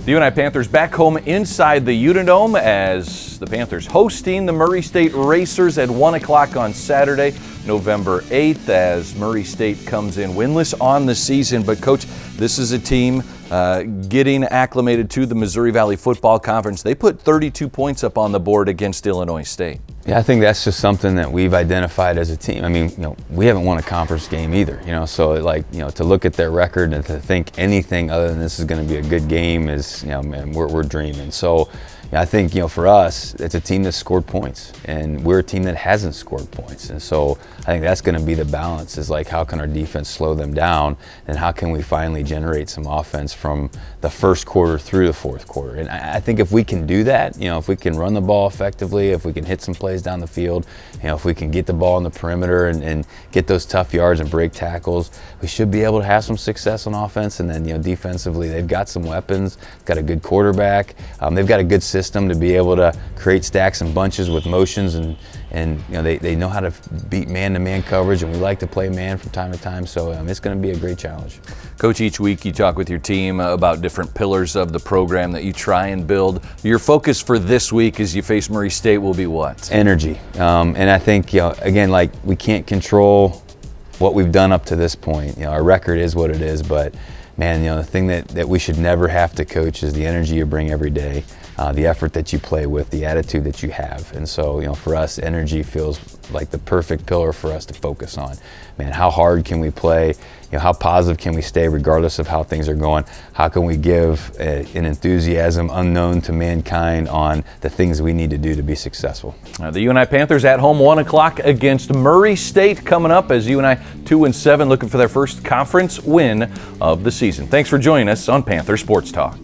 The UNI Panthers back home inside the Unidome as the Panthers hosting the Murray State Racers at 1 o'clock on Saturday, November 8th, as Murray State comes in winless on the season. But, Coach, this is a team getting acclimated to the Missouri Valley Football Conference. They put 32 points up on the board against Illinois State. Yeah, I think that's just something that we've identified as a team. I mean, we haven't won a conference game either, so to look at their record and to think anything other than this is going to be a good game is, man, we're dreaming. So I think, for us, it's a team that scored points, and we're a team that hasn't scored points. And so I think that's going to be the balance, is like, how can our defense slow them down, and how can we finally generate some offense from the first quarter through the fourth quarter. And I think if we can do that, if we can run the ball effectively, if we can hit some plays down the field, if we can get the ball in the perimeter and get those tough yards and break tackles, we should be able to have some success on offense. And then, defensively, they've got some weapons, got a good quarterback, they've got a good system to be able to create stacks and bunches with motions, and they know how to beat man-to-man coverage, and we like to play man from time to time, so it's going to be a great challenge. Coach, each week you talk with your team about different pillars of the program that you try and build. Your focus for this week as you face Murray State will be what? Energy. And I think, again, we can't control what we've done up to this point. Our record is what it is, but man, the thing that we should never have to coach is the energy you bring every day, the effort that you play with, the attitude that you have. And so, for us, energy feels like the perfect pillar for us to focus on. Man, how hard can we play? How positive can we stay regardless of how things are going? How can we give an enthusiasm unknown to mankind on the things we need to do to be successful? The UNI Panthers at home, 1 o'clock against Murray State coming up, as UNI 2-7 looking for their first conference win of the season. Thanks for joining us on Panther Sports Talk.